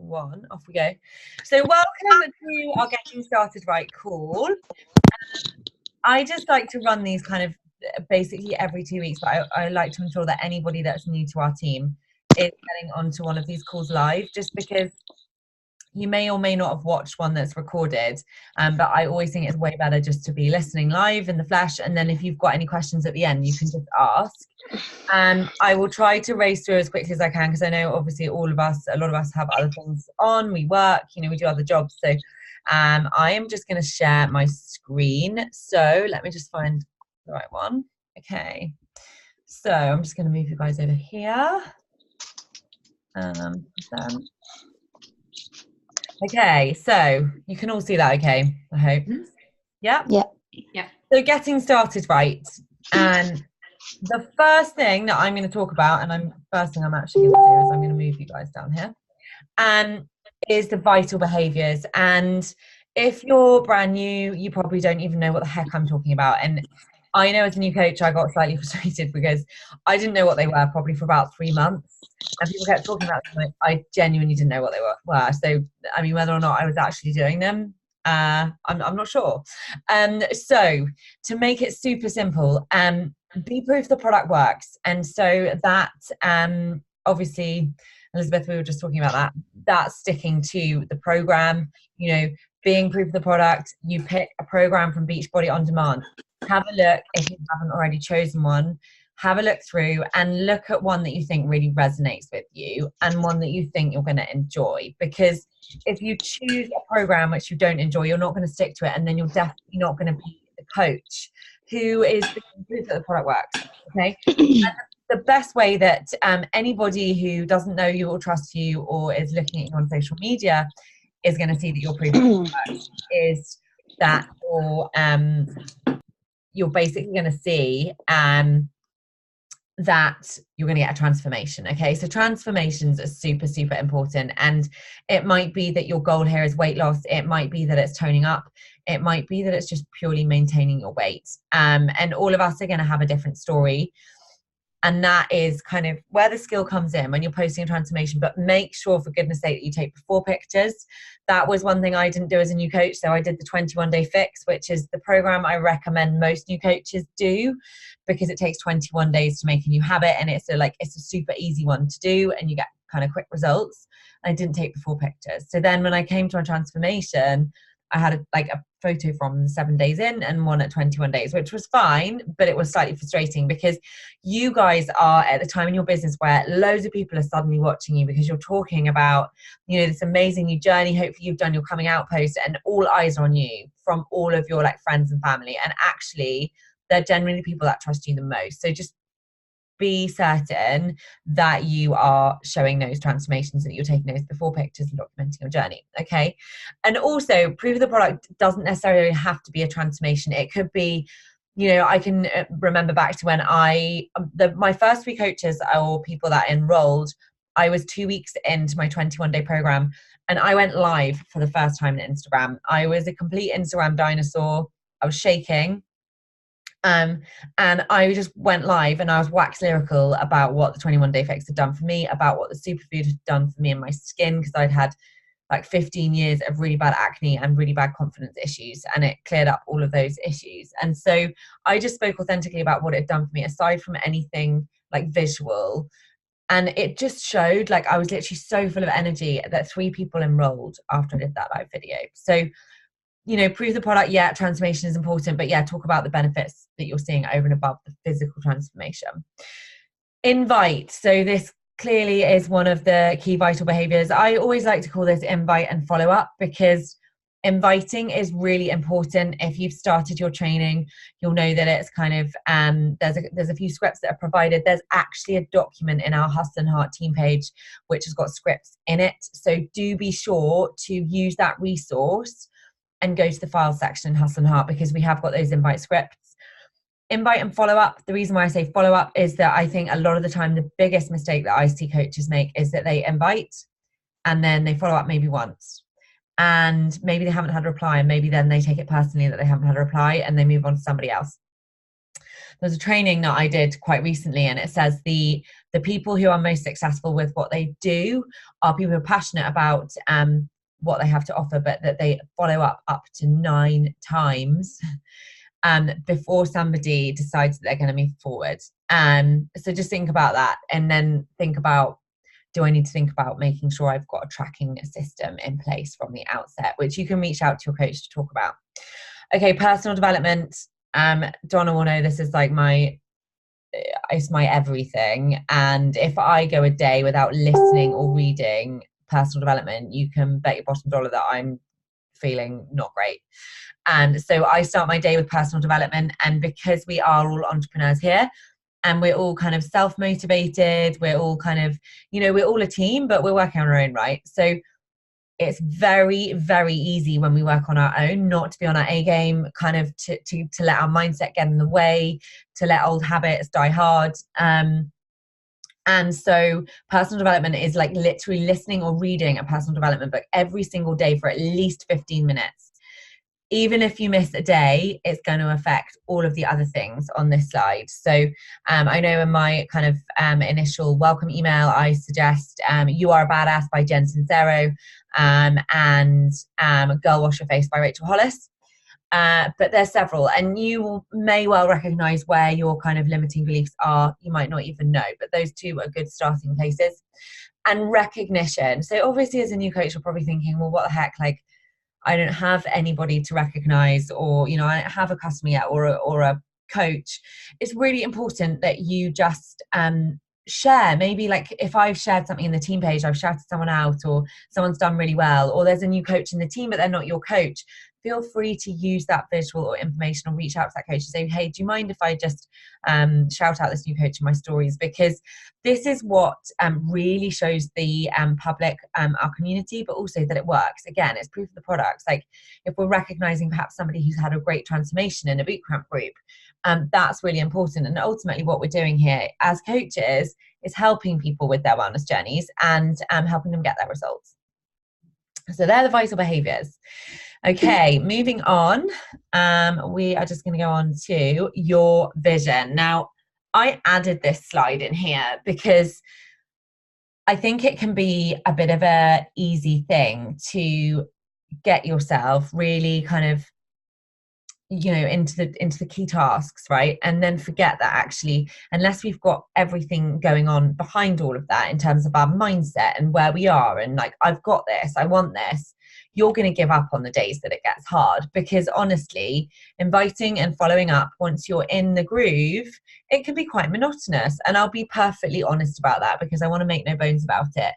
one, off we go. So welcome to our Getting Started Right call. I just like to run these kind of basically every 2 weeks, but I like to ensure that anybody that's new to our team is getting onto one of these calls live, just because you may or may not have watched one that's recorded, but I always think it's way better just to be listening live in the flesh, and then if you've got any questions at the end, you can just ask. I will try to race through as quickly as I can, because I know obviously a lot of us have other things on, we work, we do other jobs, so I am just going to share my screen. So let me just find the right one. Okay, so I'm just going to move you guys over here. Okay, so you can all see that, okay, I hope. Yeah? Yeah. So getting started right. And the first thing that I'm going to talk about, and first thing I'm actually going to do is I'm going to move you guys down here, and is the vital behaviours. And if you're brand new, you probably don't even know what the heck I'm talking about. And I know as a new coach, I got slightly frustrated because I didn't know what they were probably for about 3 months. And people kept talking about them, I genuinely didn't know what they were. So, I mean, whether or not I was actually doing them, I'm not sure. So to make it super simple, be proof the product works. And so that, obviously, Elizabeth, we were just talking about that's sticking to the program, being proof of the product. You pick a program from Beachbody On Demand. Have a look if you haven't already chosen one. Have a look through and look at one that you think really resonates with you and one that you think you're going to enjoy. Because if you choose a program which you don't enjoy, you're not going to stick to it, and then you're definitely not going to be the coach who is proof that the product works. Okay. The best way that anybody who doesn't know you or trust you or is looking at you on social media is going to see that your proof is that you're basically going to see that you're going to get a transformation. Okay, so transformations are super, super important. And it might be that your goal here is weight loss. It might be that it's toning up. It might be that it's just purely maintaining your weight. And all of us are going to have a different story. And that is kind of where the skill comes in when you're posting a transformation. But make sure, for goodness sake, that you take before pictures. That was one thing I didn't do as a new coach. So I did the 21-day fix, which is the program I recommend most new coaches do, because it takes 21 days to make a new habit. And it's a super easy one to do, and you get kind of quick results. I didn't take before pictures. So then when I came to my transformation, I had a photo from 7 days in and one at 21 days, which was fine, but it was slightly frustrating because you guys are at the time in your business where loads of people are suddenly watching you because you're talking about, this amazing new journey. Hopefully you've done your coming out post, and all eyes are on you from all of your friends and family. And actually, they're generally people that trust you the most. So just be certain that you are showing those transformations, that you're taking those before pictures and documenting your journey. Okay. And also, proof of the product doesn't necessarily have to be a transformation. It could be, I can remember back to when my first 3 coaches or people that enrolled, I was 2 weeks into my 21-day program, and I went live for the first time on Instagram. I was a complete Instagram dinosaur. I was shaking. And I just went live and I was wax lyrical about what the 21-day fix had done for me, about what the superfood had done for me and my skin, because I'd had 15 years of really bad acne and really bad confidence issues, and it cleared up all of those issues. And so I just spoke authentically about what it had done for me, aside from anything visual. And it just showed I was literally so full of energy that 3 people enrolled after I did that live video. So prove the product, transformation is important, but talk about the benefits that you're seeing over and above the physical transformation. Invite. So this clearly is one of the key vital behaviors. I always like to call this invite and follow up, because inviting is really important. If you've started your training, you'll know that it's kind of, there's a few scripts that are provided. There's actually a document in our Hustle and Heart team page, which has got scripts in it. So do be sure to use that resource and go to the files section in Hustle and Heart, because we have got those invite scripts. Invite and follow up. The reason why I say follow up is that I think a lot of the time the biggest mistake that I see coaches make is that they invite and then they follow up maybe once, and maybe they haven't had a reply, and maybe then they take it personally that they haven't had a reply and they move on to somebody else. There's a training that I did quite recently, and it says the The people who are most successful with what they do are people who are passionate about what they have to offer, but that they follow up to 9 times before somebody decides that they're going to move forward. So just think about that, and then think about, do I need to think about making sure I've got a tracking system in place from the outset, which you can reach out to your coach to talk about. Okay, personal development. Donna will know this is like it's my everything. And if I go a day without listening or reading personal development, you can bet your bottom dollar that I'm feeling not great. And so I start my day with personal development. And because we are all entrepreneurs here, and we're all kind of self-motivated, we're all kind of, we're all a team, but we're working on our own, right? So it's very, very easy when we work on our own not to be on our A game, kind of to let our mindset get in the way, to let old habits die hard. And so personal development is like literally listening or reading a personal development book every single day for at least 15 minutes. Even if you miss a day, it's going to affect all of the other things on this slide. So I know in my kind of initial welcome email, I suggest You Are a Badass by Jen Sincero and Girl Wash Your Face by Rachel Hollis. But there's several, and you may well recognize where your kind of limiting beliefs are. You might not even know, but those two are good starting places. And recognition. So obviously as a new coach, you're probably thinking, well, what the heck, like, I don't have anybody to recognize, or, I don't have a customer yet, or a coach. It's really important that you just share. Maybe like if I've shared something in the team page, I've shouted someone out, or someone's done really well, or there's a new coach in the team, but they're not your coach. Feel free to use that visual or information, or reach out to that coach and say, hey, do you mind if I just shout out this new coach in my stories? Because this is what really shows the public, our community, but also that it works. Again, it's proof of the products. Like if we're recognizing perhaps somebody who's had a great transformation in a bootcamp group, that's really important. And ultimately what we're doing here as coaches is helping people with their wellness journeys and helping them get their results. So they're the vital behaviors. Okay, moving on. We are just going to go on to your vision. Now, I added this slide in here because I think it can be a bit of an easy thing to get yourself really kind of, into the key tasks, right? And then forget that actually, unless we've got everything going on behind all of that in terms of our mindset and where we are, and like, I've got this, I want this, you're going to give up on the days that it gets hard. Because honestly, inviting and following up once you're in the groove, it can be quite monotonous. And I'll be perfectly honest about that, because I want to make no bones about it.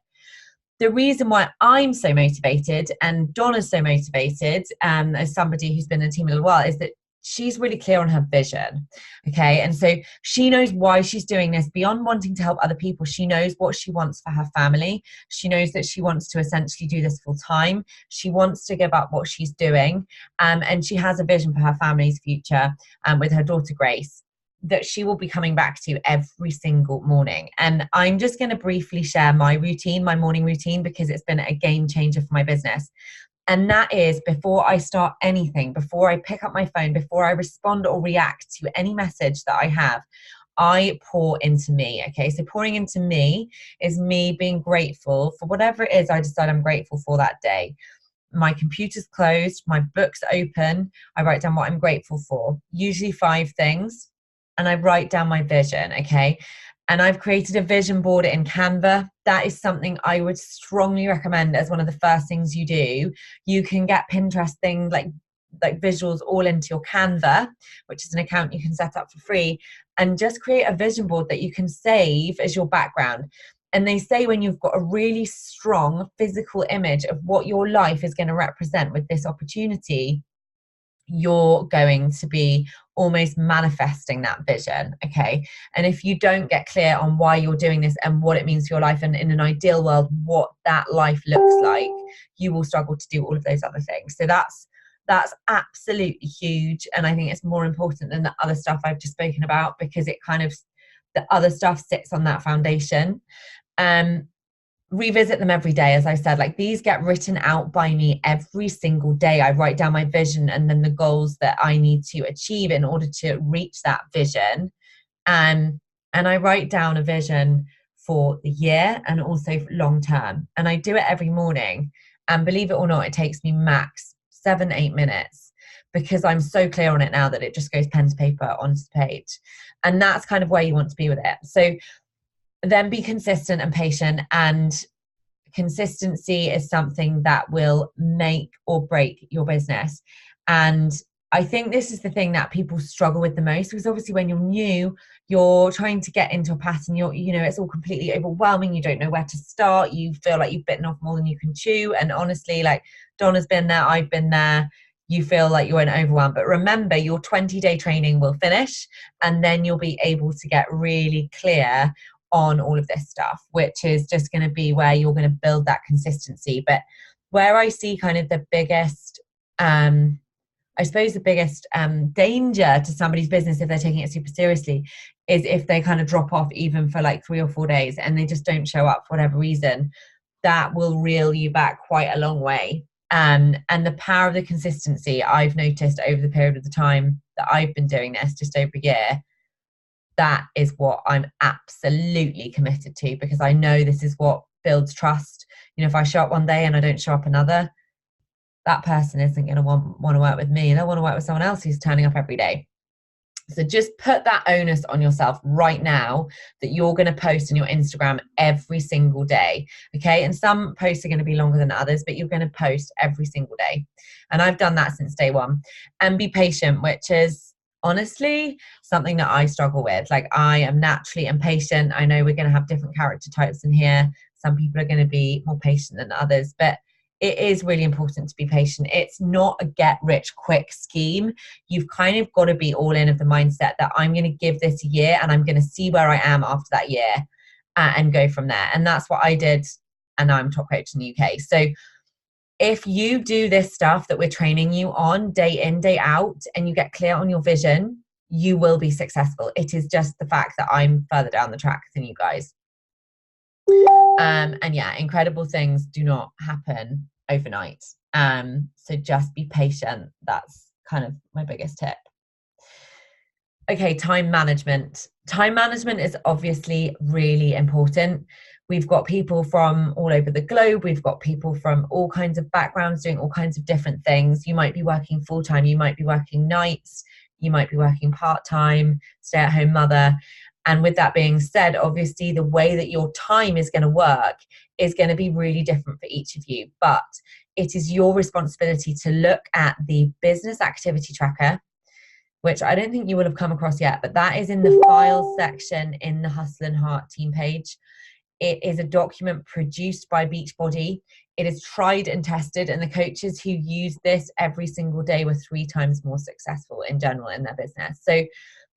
The reason why I'm so motivated and Donna's so motivated, as somebody who's been in the team a little while, is that she's really clear on her vision. Okay. And so she knows why she's doing this. Beyond wanting to help other people, she knows what she wants for her family. She knows that she wants to essentially do this full time. She wants to give up what she's doing. And she has a vision for her family's future with her daughter, Grace, that she will be coming back to every single morning. And I'm just going to briefly share my routine, my morning routine, because it's been a game changer for my business. And that is, before I start anything, before I pick up my phone, before I respond or react to any message that I have, I pour into me. Okay, so pouring into me is me being grateful for whatever it is I decide I'm grateful for that day. My computer's closed, my book's open, I write down what I'm grateful for, usually 5 things. And I write down my vision, okay? And I've created a vision board in Canva. That is something I would strongly recommend as one of the first things you do. You can get Pinterest things like visuals all into your Canva, which is an account you can set up for free, and just create a vision board that you can save as your background. And they say when you've got a really strong physical image of what your life is going to represent with this opportunity, you're going to be almost manifesting that vision. Okay. And if you don't get clear on why you're doing this and what it means for your life, and in an ideal world, what that life looks like, you will struggle to do all of those other things. So that's absolutely huge. And I think it's more important than the other stuff I've just spoken about, because it kind of, the other stuff sits on that foundation. Revisit them every day. As I said, like, these get written out by me every single day. I write down my vision and then the goals that I need to achieve in order to reach that vision. And I write down a vision for the year and also long term. And I do it every morning. And believe it or not, it takes me max 7-8 minutes, because I'm so clear on it now that it just goes pen to paper onto the page. And that's kind of where you want to be with it. So then be consistent and patient. And consistency is something that will make or break your business. And I think this is the thing that people struggle with the most, because obviously when you're new, you're trying to get into a pattern, it's all completely overwhelming. You don't know where to start. You feel like you've bitten off more than you can chew. And honestly, like, Donna's been there, I've been there. You feel like you're in overwhelm. But remember, your 20-day training will finish, and then you'll be able to get really clear on all of this stuff, which is just going to be where you're going to build that consistency. But where I see kind of the biggest, I suppose the biggest danger to somebody's business if they're taking it super seriously is if they kind of drop off even for like 3 or 4 days and they just don't show up for whatever reason. That will reel you back quite a long way. And the power of the consistency, I've noticed over the period of the time that I've been doing this, just over a year, that is what I'm absolutely committed to, because I know this is what builds trust. If I show up one day and I don't show up another, that person isn't going to want to work with me. They'll want to work with someone else who's turning up every day. So just put that onus on yourself right now that you're going to post on your Instagram every single day. Okay. And some posts are going to be longer than others, but you're going to post every single day. And I've done that since day one. And be patient, which is honestly something that I struggle with. Like, I am naturally impatient. I know we're going to have different character types in here. Some people are going to be more patient than others, but it is really important to be patient. It's not a get rich quick scheme. You've kind of got to be all in of the mindset that I'm going to give this a year and I'm going to see where I am after that year and go from there. And that's what I did. And I'm top coach in the UK. So if you do this stuff that we're training you on day in, day out, and you get clear on your vision, you will be successful. It is just the fact that I'm further down the track than you guys. And yeah, incredible things do not happen overnight. So just be patient. That's kind of my biggest tip. Okay, time management. Time management is obviously really important. We've got people from all over the globe. We've got people from all kinds of backgrounds doing all kinds of different things. You might be working full-time. You might be working nights. You might be working part-time, stay-at-home mother. And with that being said, obviously the way that your time is going to work is going to be really different for each of you. But it is your responsibility to look at the business activity tracker, which I don't think you will have come across yet, but that is in the files section in the Hustle and Heart team page. It is a document produced by Beachbody. It is tried and tested, and the coaches who use this every single day were 3 times more successful in general in their business. So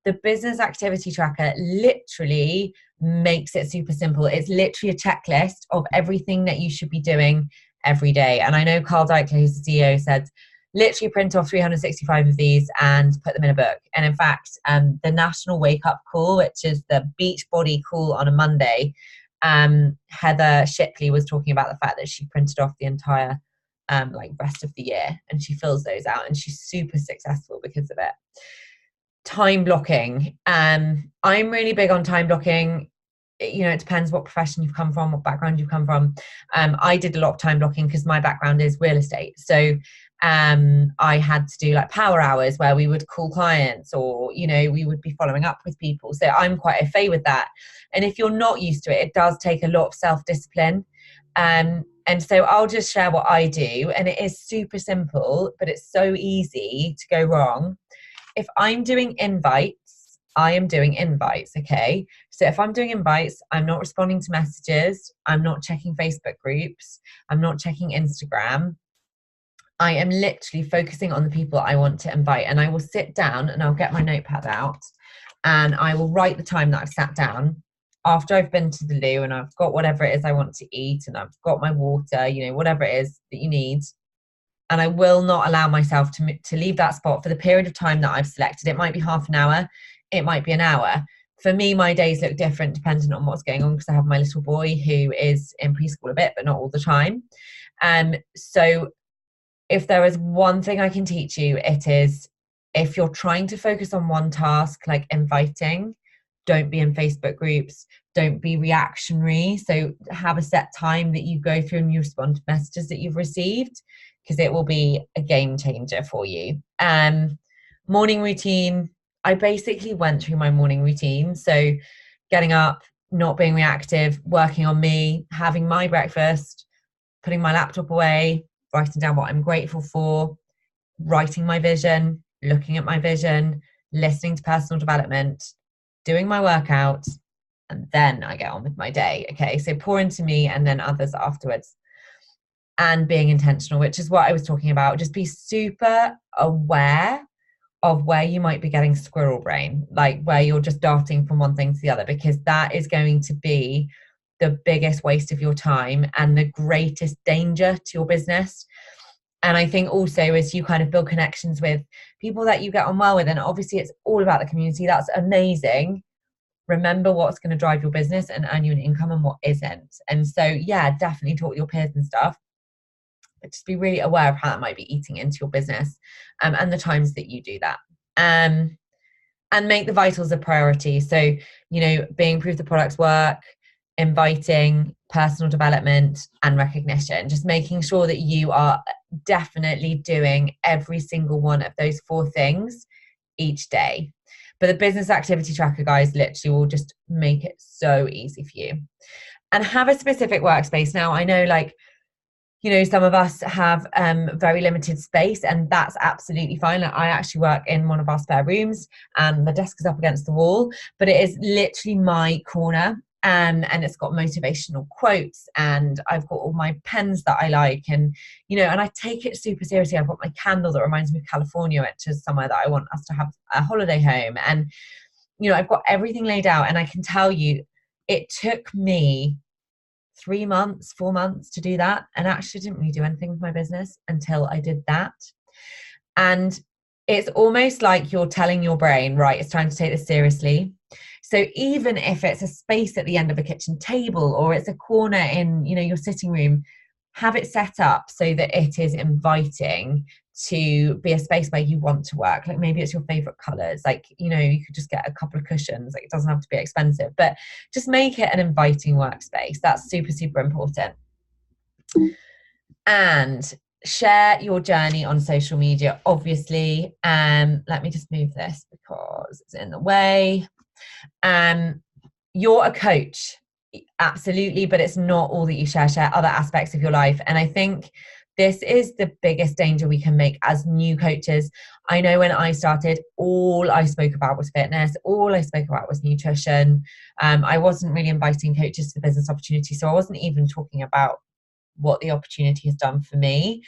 the business activity tracker literally makes it super simple. It's literally a checklist of everything that you should be doing every day. And I know Carl Deichler, who's the CEO, said, literally print off 365 of these and put them in a book. And in fact, the National Wake Up Call, which is the Beachbody call on a Monday, Heather Shipley was talking about the fact that she printed off the entire rest of the year, and she fills those out, and she's super successful because of it. Time blocking. I'm really big on time blocking. It depends what profession you've come from, what background you've come from. I did a lot of time blocking because my background is real estate. So I had to do like power hours where we would call clients, or, we would be following up with people. So I'm quite au fait with that. And if you're not used to it, it does take a lot of self-discipline. And so I'll just share what I do. And it is super simple, but it's so easy to go wrong. If I'm doing invites, I am doing invites, okay? So if I'm doing invites, I'm not responding to messages. I'm not checking Facebook groups. I'm not checking Instagram. I am literally focusing on the people I want to invite. And I will sit down and I'll get my notepad out and I will write the time that I've sat down after I've been to the loo and I've got whatever it is I want to eat and I've got my water, whatever it is that you need. And I will not allow myself to leave that spot for the period of time that I've selected. It might be half an hour. It might be an hour. For me, my days look different depending on what's going on because I have my little boy who is in preschool a bit, but not all the time. So if there is one thing I can teach you, it is if you're trying to focus on one task, like inviting, don't be in Facebook groups, don't be reactionary. So have a set time that you go through and you respond to messages that you've received, because it will be a game changer for you. Morning routine. I basically went through my morning routine. So getting up, not being reactive, working on me, having my breakfast, putting my laptop away, writing down what I'm grateful for, writing my vision, looking at my vision, listening to personal development, doing my workout, and then I get on with my day. Okay, so pour into me and then others afterwards. And being intentional, which is what I was talking about. Just be super aware of where you might be getting squirrel brain, like where you're just darting from one thing to the other, because that is going to be the biggest waste of your time and the greatest danger to your business. And I think also as you kind of build connections with people that you get on well with, and obviously it's all about the community, that's amazing. Remember what's going to drive your business and earn you an income and what isn't. And so, yeah, definitely talk to your peers and stuff, but just be really aware of how that might be eating into your business, and the times that you do that. And make the vitals a priority. So, being proof the products work, inviting, personal development, and recognition. Just making sure that you are definitely doing every single one of those 4 things each day. But the business activity tracker, guys, literally will just make it so easy for you. And have a specific workspace. Now, I know, some of us have very limited space, and that's absolutely fine. I actually work in one of our spare rooms, and the desk is up against the wall, but it is literally my corner. And it's got motivational quotes, and I've got all my pens that I like, and and I take it super seriously. I've got my candle that reminds me of California, which is somewhere that I want us to have a holiday home. And I've got everything laid out, and I can tell you it took me 3 months, 4 months to do that, and actually didn't really do anything with my business until I did that. And it's almost like you're telling your brain, right, it's time to take this seriously. So even if it's a space at the end of a kitchen table, or it's a corner in your sitting room, have it set up so that it is inviting to be a space where you want to work. Like maybe it's your favorite colors, you could just get a couple of cushions, it doesn't have to be expensive, but just make it an inviting workspace. That's super, super important. And share your journey on social media, obviously. Let me just move this because it's in the way. You're a coach, absolutely, but it's not all that you share other aspects of your life. And I think this is the biggest danger we can make as new coaches. I know when I started, all I spoke about was fitness, all I spoke about was nutrition. I wasn't really inviting coaches to the business opportunity, so I wasn't even talking about what the opportunity has done for me.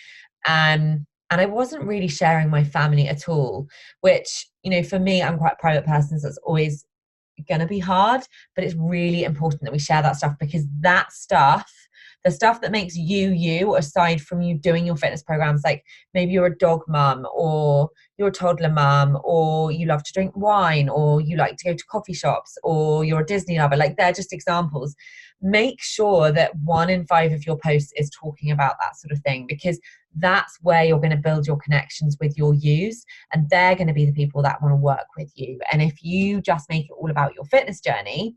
And I wasn't really sharing my family at all, which, for me, I'm quite a private person, so it's always going to be hard, but it's really important that we share that stuff, because that stuff, the stuff that makes you, aside from you doing your fitness programs, like maybe you're a dog mum, or you're a toddler mum, or you love to drink wine, or you like to go to coffee shops, or you're a Disney lover, they're just examples. Make sure that 1 in 5 of your posts is talking about that sort of thing, because that's where you're going to build your connections with your yous, and they're going to be the people that want to work with you. And if you just make it all about your fitness journey,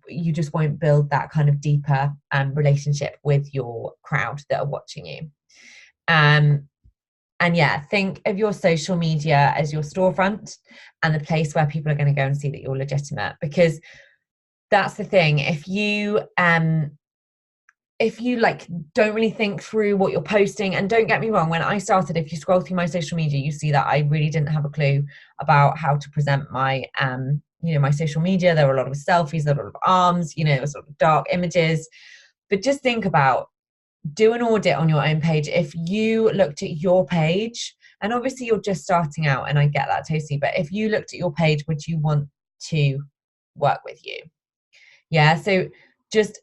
you just won't build that kind of deeper relationship with your crowd that are watching you. And yeah, think of your social media as your storefront and the place where people are going to go and see that you're legitimate, because that's the thing. If you don't really think through what you're posting, and don't get me wrong, when I started, if you scroll through my social media, you see that I really didn't have a clue about how to present my my social media. There were a lot of selfies, there were a lot of arms, sort of dark images. But just think about, do an audit on your own page. If you looked at your page, and obviously you're just starting out, and I get that totally, but if you looked at your page, would you want to work with you? Yeah, so just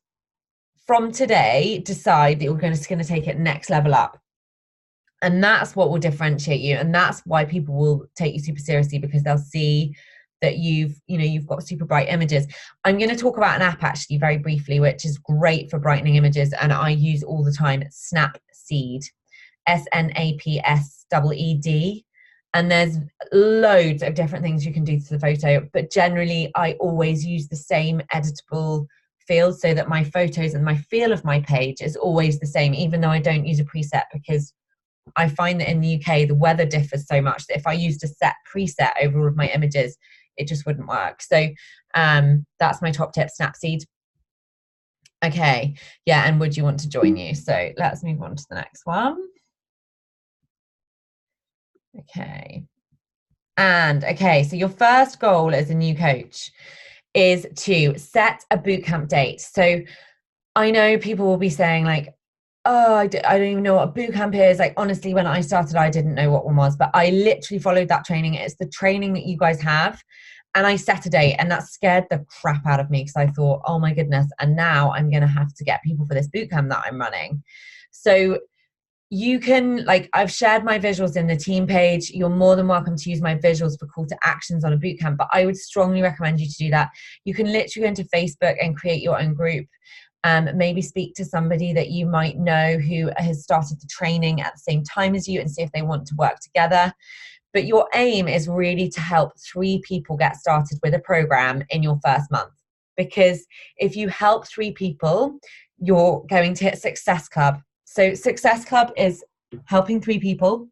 from today, decide that you're going to take it next level up. And that's what will differentiate you. And that's why people will take you super seriously, because they'll see that you've got super bright images. I'm going to talk about an app actually very briefly, which is great for brightening images, and I use all the time, Snapseed, Snapseed. And there's loads of different things you can do to the photo, but generally I always use the same editable field so that my photos and my feel of my page is always the same, even though I don't use a preset, because I find that in the UK, the weather differs so much that if I used a set preset over all of my images, it just wouldn't work. So that's my top tip, Snapseed. Okay, yeah, and would you want to join you? So let's move on to the next one. Okay. And okay, so your first goal as a new coach is to set a bootcamp date. So I know people will be saying like, oh, I don't even know what a bootcamp is. Like, honestly, when I started, I didn't know what one was, but I literally followed that training. It's the training that you guys have. And I set a date, and that scared the crap out of me because I thought, oh my goodness, and now I'm going to have to get people for this bootcamp that I'm running. So you can, like, I've shared my visuals in the team page. You're more than welcome to use my visuals for call to actions on a bootcamp, but I would strongly recommend you to do that. You can literally go into Facebook and create your own group. Maybe speak to somebody that you might know who has started the training at the same time as you and see if they want to work together. But your aim is really to help 3 people get started with a program in your first month. Because if you help 3 people, you're going to hit Success Club. So Success Club is helping 3 people.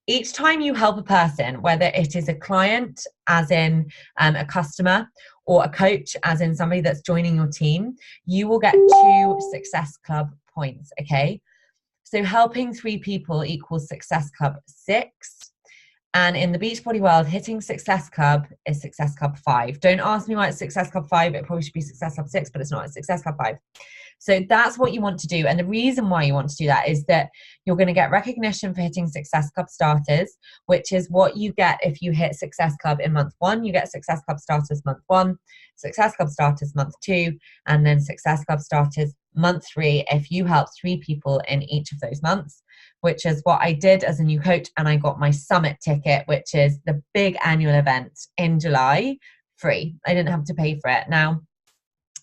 Each time you help a person, whether it is a client, as in a customer, or a coach, as in somebody that's joining your team, you will get 2 Success Club points, okay? So helping 3 people equals Success Club 6. And in the Beachbody world, hitting Success Club is Success Club 5. Don't ask me why it's Success Club 5. It probably should be Success Club 6, but it's not. It's Success Club 5. So that's what you want to do. And the reason why you want to do that is that you're going to get recognition for hitting Success Club starters, which is what you get if you hit Success Club in month 1. You get Success Club starters month 1, Success Club starters month 2, and then Success Club starters month 3 if you help 3 people in each of those months, which is what I did as a new coach. And I got my summit ticket, which is the big annual event in July, free. I didn't have to pay for it. Now,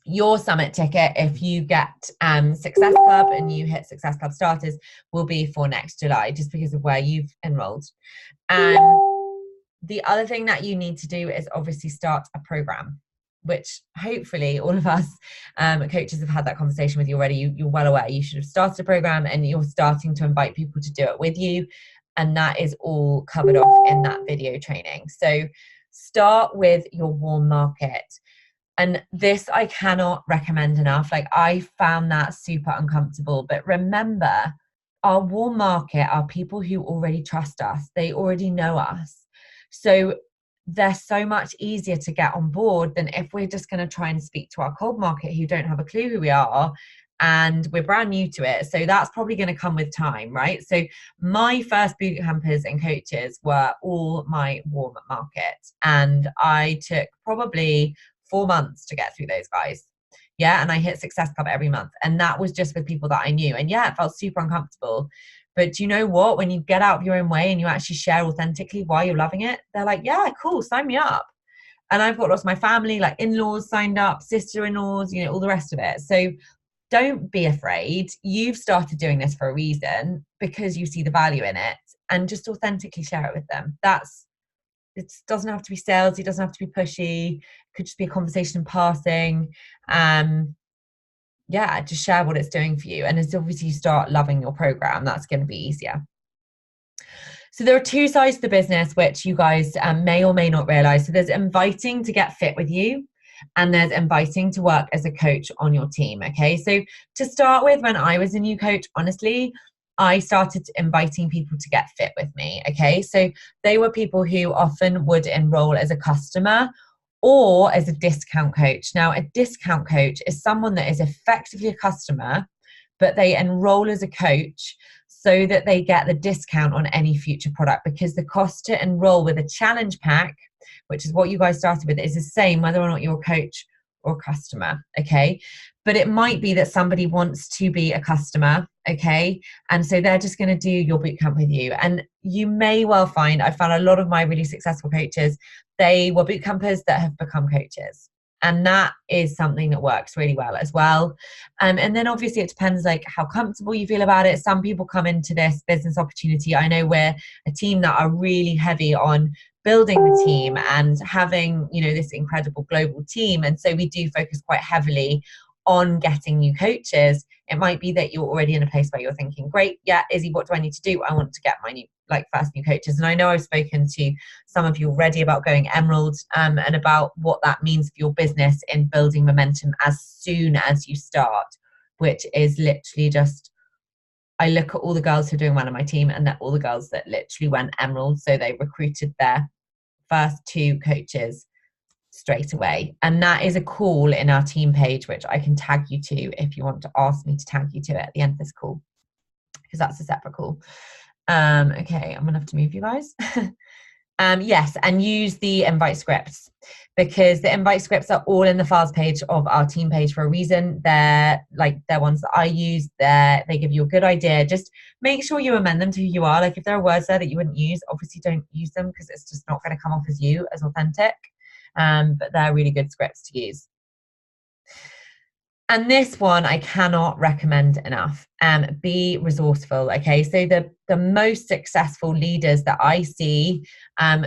your summit ticket, if you get Success Club and you hit Success Club starters, will be for next July, just because of where you've enrolled. And the other thing that you need to do is obviously start a program, which hopefully all of us coaches have had that conversation with you already. You're well aware you should have started a program, and you're starting to invite people to do it with you. And that is all covered off in that video training. So start with your warm market. And this I cannot recommend enough. Like, I found that super uncomfortable. But remember, our warm market are people who already trust us. They already know us. So they're so much easier to get on board than if we're just going to try and speak to our cold market who don't have a clue who we are and we're brand new to it. So that's probably going to come with time, right? So my first boot campers and coaches were all my warm market. And I took probably 4 months to get through those guys. Yeah. And I hit Success Club every month. And that was just with people that I knew. And yeah, it felt super uncomfortable. But do you know what? When you get out of your own way and you actually share authentically why you're loving it, they're like, yeah, cool, sign me up. And I've got lots of my family, like in-laws signed up, sister-in-laws, you know, all the rest of it. So don't be afraid. You've started doing this for a reason, because you see the value in it, and just authentically share it with them. It doesn't have to be salesy, it doesn't have to be pushy. It could just be a conversation in passing. Yeah, just share what it's doing for you. And as obviously you start loving your program, that's going to be easier. So there are 2 sides to the business, which you guys may or may not realize. So there's inviting to get fit with you, and there's inviting to work as a coach on your team. Okay. So to start with, when I was a new coach, honestly, I started inviting people to get fit with me. Okay. So they were people who often would enroll as a customer or as a discount coach. Now, a discount coach is someone that is effectively a customer, but they enroll as a coach so that they get the discount on any future product, because the cost to enroll with a challenge pack, which is what you guys started with, is the same whether or not you're a coach or a customer. Okay. But it might be that somebody wants to be a customer, okay? And so they're just going to do your bootcamp with you. And you may well find, I found a lot of my really successful coaches, they were bootcampers that have become coaches. And that is something that works really well as well. And then obviously it depends like how comfortable you feel about it. Some people come into this business opportunity. I know we're a team that are really heavy on building the team and having, you know, this incredible global team. And so we do focus quite heavily on getting new coaches. It might be that you're already in a place where you're thinking, great, yeah, Izzy, what do I need to do? I want to get my new, like, first new coaches. And I know I've spoken to some of you already about going Emerald, and about what that means for your business in building momentum as soon as you start, which is literally just, I look at all the girls who are doing well on my team, and they're all the girls that literally went Emerald. So they recruited their first 2 coaches straight away. And that is a call in our team page, which I can tag you to if you want to ask me to tag you to it at the end of this call, because that's a separate call. Okay, I'm gonna have to move you guys. Yes, and use the invite scripts, because the invite scripts are all in the files page of our team page for a reason. They're ones that I use. They give you a good idea. Just make sure you amend them to who you are. Like if there are words there that you wouldn't use, obviously don't use them, because it's just not going to come off as you, as authentic. But they're really good scripts to use. And this one I cannot recommend enough. Be resourceful. Okay, so the most successful leaders that I see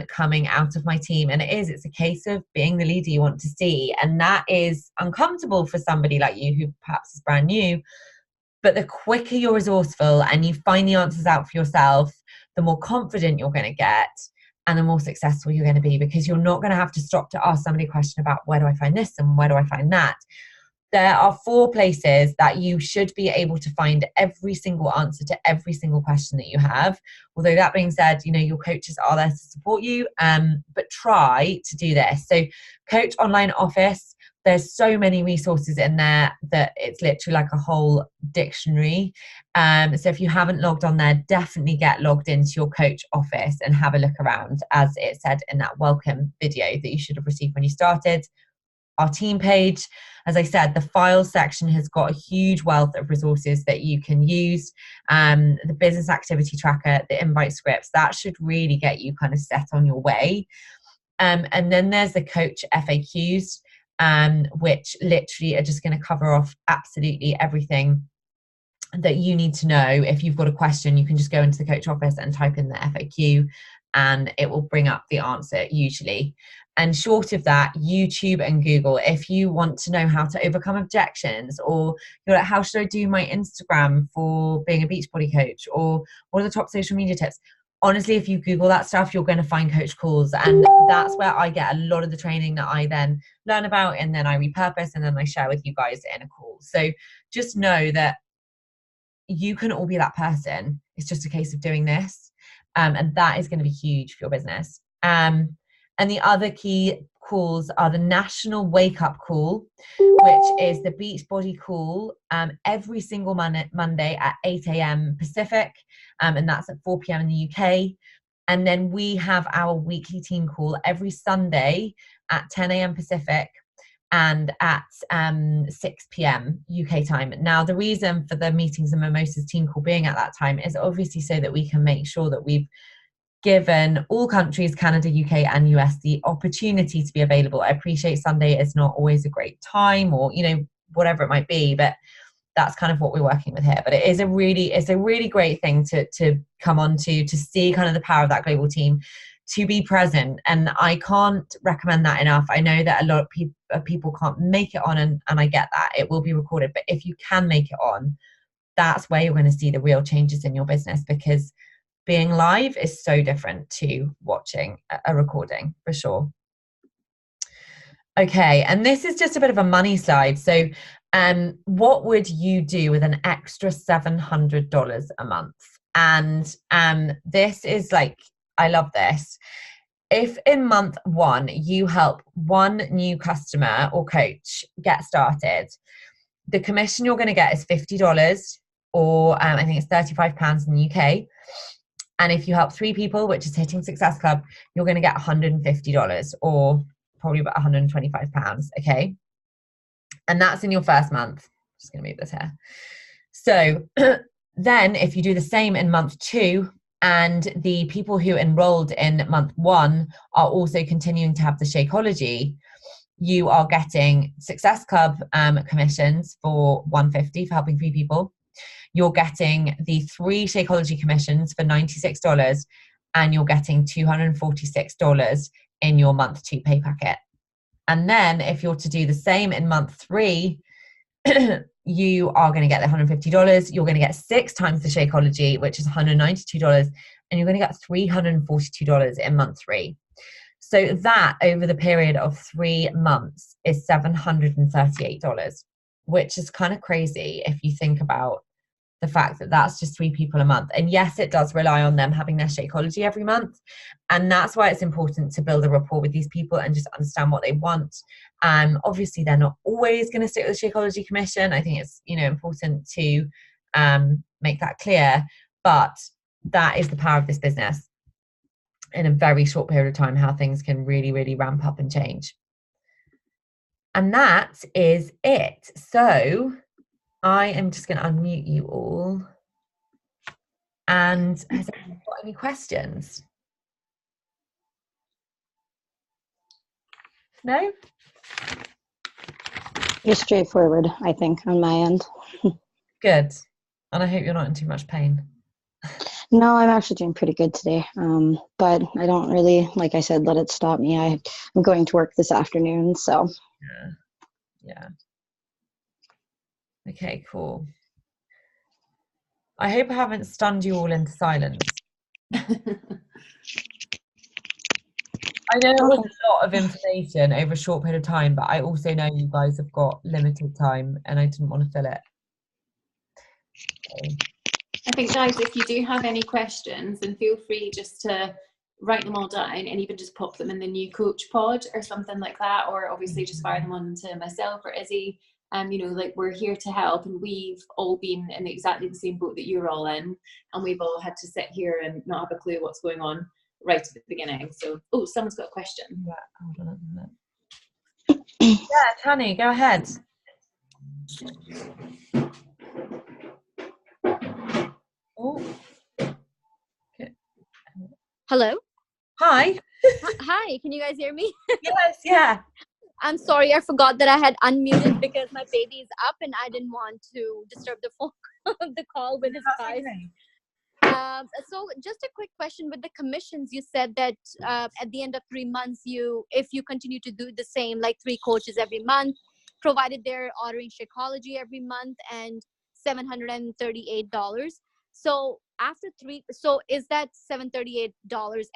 coming out of my team, and it's a case of being the leader you want to see, and that is uncomfortable for somebody like you who perhaps is brand new. But the quicker you're resourceful and you find the answers out for yourself, the more confident you're going to get, and the more successful you're going to be, because you're not going to have to stop to ask somebody a question about where do I find this and where do I find that. There are 4 places that you should be able to find every single answer to every single question that you have. Although that being said, you know, your coaches are there to support you, but try to do this. So Coach Online Office, there's so many resources in there that it's literally like a whole dictionary. So if you haven't logged on there, definitely get logged into your coach office and have a look around, as it said in that welcome video that you should have received when you started. Our team page, as I said, the files section has got a huge wealth of resources that you can use. The business activity tracker, the invite scripts, that should really get you kind of set on your way. And then there's the coach FAQs, which literally are just going to cover off absolutely everything that you need to know. If you've got a question, you can just go into the coach office and type in the FAQ, and it will bring up the answer usually. And short of that, YouTube and Google, if you want to know how to overcome objections, or you're like, how should I do my Instagram for being a Beachbody coach, or what are the top social media tips? Honestly, if you Google that stuff, you're going to find coach calls. And that's where I get a lot of the training that I then learn about, and then I repurpose, and then I share with you guys in a call. So just know that you can all be that person. It's just a case of doing this. And that is going to be huge for your business. And the other key calls are the National Wake Up Call, which is the Beachbody call every single Monday at 8 a.m. Pacific, and that's at 4 p.m. in the UK. And then we have our weekly team call every Sunday at 10 a.m. Pacific and at 6 p.m. UK time. Now, the reason for the meetings and mimosas team call being at that time is obviously so that we can make sure that we've given all countries, Canada, UK and US, the opportunity to be available. I appreciate Sunday is not always a great time, or, you know, whatever it might be, but that's kind of what we're working with here. But it's a really great thing to come on to see kind of the power of that global team, to be present. And I can't recommend that enough. I know that a lot of people can't make it on, and I get that. It will be recorded, but if you can make it on, that's where you're going to see the real changes in your business, because being live is so different to watching a recording, for sure. Okay, and this is just a bit of a money slide. So what would you do with an extra $700 a month? And this is like, I love this. If in month 1 you help 1 new customer or coach get started, the commission you're going to get is $50, or I think it's £35 in the UK. And if you help 3 people, which is hitting Success Club, you're going to get $150, or probably about £125. Okay. And that's in your first month. Just going to move this here. So then if you do the same in month 2, and the people who enrolled in month 1 are also continuing to have the Shakeology, you are getting Success Club commissions for $150 for helping 3 people. You're getting the 3 Shakeology commissions for $96, and you're getting $246 in your month 2 pay packet. And then if you're to do the same in month 3, you are going to get the $150. You're going to get 6 times the Shakeology, which is $192, and you're going to get $342 in month 3. So that over the period of 3 months is $738, which is kind of crazy if you think about the fact that that's just 3 people a month. And yes, it does rely on them having their Shakeology every month. And that's why it's important to build a rapport with these people and just understand what they want. Obviously, they're not always going to stick with the Shakeology commission. I think it's, important to make that clear. But that is the power of this business. In a very short period of time, how things can really, really ramp up and change. And that is it. So I am just going to unmute you all. And has anyone got any questions? No? You're straightforward, I think, on my end. Good. And I hope you're not in too much pain. No, I'm actually doing pretty good today. But I don't really, like I said, let it stop me. I'm going to work this afternoon, so. Yeah. Okay, cool. I hope I haven't stunned you all into silence. I know it was a lot of information over a short period of time, but I also know you guys have got limited time and I didn't want to fill it. Okay. I think, guys, if you do have any questions, then feel free just to write them all down and even just pop them in the new coach pod or something like that, or obviously just fire them on to myself or Izzy. We're here to help, and we've all been in exactly the same boat that you're all in, and we've all had to sit here and not have a clue what's going on right at the beginning. So, someone's got a question. Yeah, hold on a minute. Yeah, Tanny, go ahead. Oh. Okay. Hello. Hi. Hi, can you guys hear me? Yes, yeah. I'm sorry, I forgot that I had unmuted because my baby is up and I didn't want to disturb the phone, the call with his guys. Okay. So just a quick question with the commissions. You said that at the end of 3 months, if you continue to do the same, like 3 coaches every month, provided they're ordering Shakeology every month, and $738. So after 3, so is that $738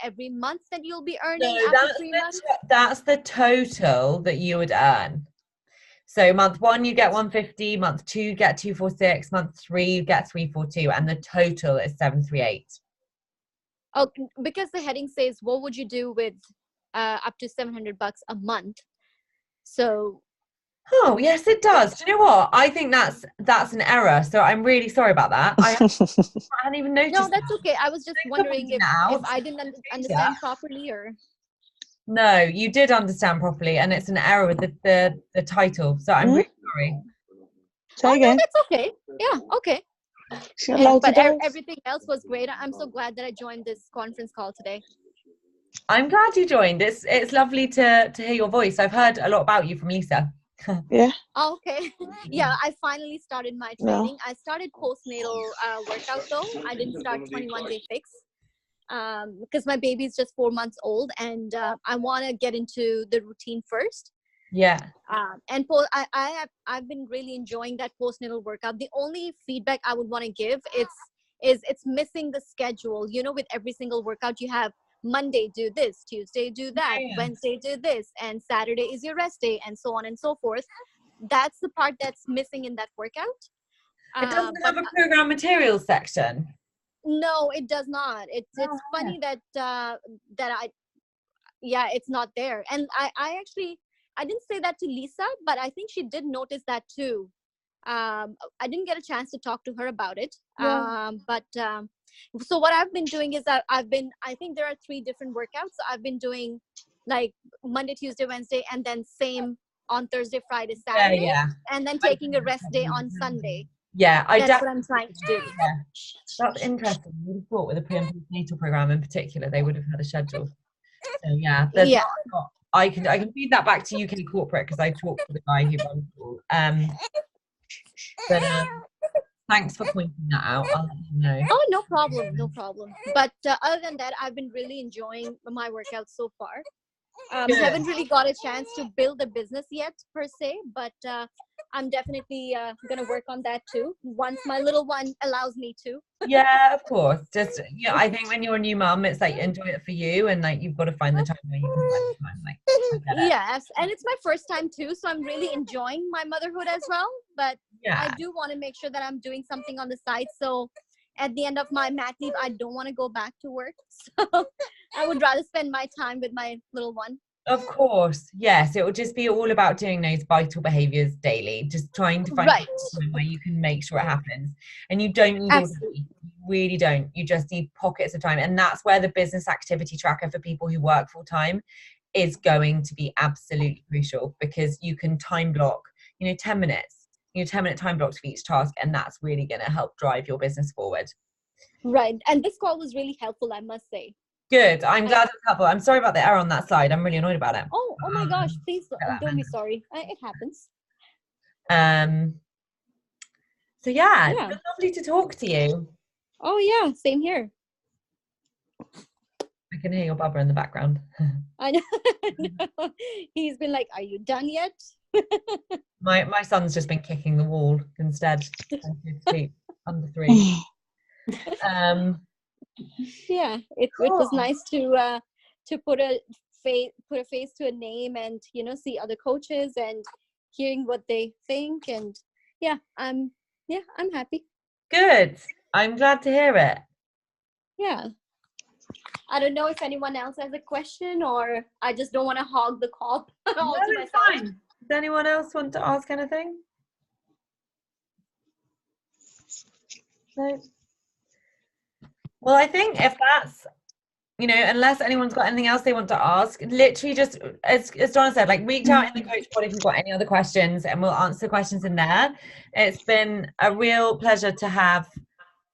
every month that you'll be earning after 3 months? That's the total that you would earn. So month 1 you get 150, month 2 you get 246, month 3 you get 342, and the total is 738. Oh, because the heading says, what would you do with up to $700 a month? So. Oh, yes, it does. Do you know what? I think that's an error. So I'm really sorry about that. I hadn't even noticed. No, that's okay. I was just wondering if I didn't understand properly, or. No, you did understand properly, and it's an error with the title. So I'm really sorry. Say again. No, that's okay. Yeah, okay. But everything else was great. I'm so glad that I joined this conference call today. I'm glad you joined. It's lovely to hear your voice. I've heard a lot about you from Lisa. Yeah. Oh, okay. Yeah, I finally started my training. I started postnatal workout though. I didn't start 21-day fix because my baby is just 4 months old, and I want to get into the routine first. Yeah. And I've been really enjoying that postnatal workout. The only feedback I would want to give is it's missing the schedule. With every single workout you have. Monday do this, Tuesday do that, Wednesday do this, and Saturday is your rest day, and so on and so forth. That's the part that's missing in that workout. It doesn't have a program materials section. No, it does not. It's funny that it's not there. And I didn't say that to Lisa, but I think she did notice that too. I didn't get a chance to talk to her about it. So what I've been doing is that I think there are 3 different workouts. So I've been doing like Monday, Tuesday, Wednesday, and then same on Thursday, Friday, Saturday, and then taking a rest day on Sunday. Yeah, that's what I'm trying to do. Yeah. That's interesting. You would have thought with a pre and postnatal program in particular, they would have had a schedule. So there's I can feed that back to UK corporate because I talked to the guy who runs it all. But thanks for pointing that out. I'll let you know. Oh, no problem, no problem. But other than that, I've been really enjoying my workouts so far. Haven't really got a chance to build a business yet per se, but I'm definitely gonna work on that too once my little one allows me to. Yeah, of course. Just I think when you're a new mum, it's like enjoy it for you, and like you've got to find the time where you can find the time. Like, I get it. Yes, and it's my first time too, so I'm really enjoying my motherhood as well. But I do want to make sure that I'm doing something on the side, so at the end of my mat leave, I don't want to go back to work. So I would rather spend my time with my little one. Of course, yes. It will just be all about doing those vital behaviours daily, just trying to find time where you can make sure it happens. And you don't need all day. You really don't. You just need pockets of time. And that's where the business activity tracker for people who work full time is going to be absolutely crucial, because you can time block, 10 minutes, 10-minute time blocks for each task. And that's really going to help drive your business forward. Right. And this call was really helpful, I must say. Good. I'm glad it's helpful. I'm sorry about the error on that side. I'm really annoyed about it. Oh my gosh. Please don't be sorry. It happens. So yeah, it's been lovely to talk to you. Oh yeah, same here. I can hear your bubba in the background. I know. He's been like, are you done yet? My son's just been kicking the wall instead. Under 3. Yeah, it was nice to put a face to a name, and see other coaches and hearing what they think, and I'm happy. Good. I'm glad to hear it. Yeah. I don't know if anyone else has a question, or I just don't want to hog the call all to myself. Fine. Does anyone else want to ask anything? No. Well, I think if that's, unless anyone's got anything else they want to ask, literally just, as Donna said, like reach out in the coach pod if you've got any other questions, and we'll answer questions in there. It's been a real pleasure to have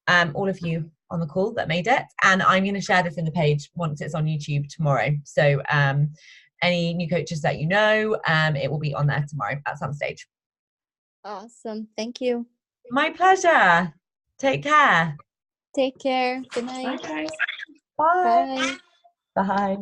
all of you on the call that made it. And I'm going to share this in the page once it's on YouTube tomorrow. So any new coaches that it will be on there tomorrow at some stage. Awesome. Thank you. My pleasure. Take care. Take care. Good night. Bye, guys. Bye. Bye.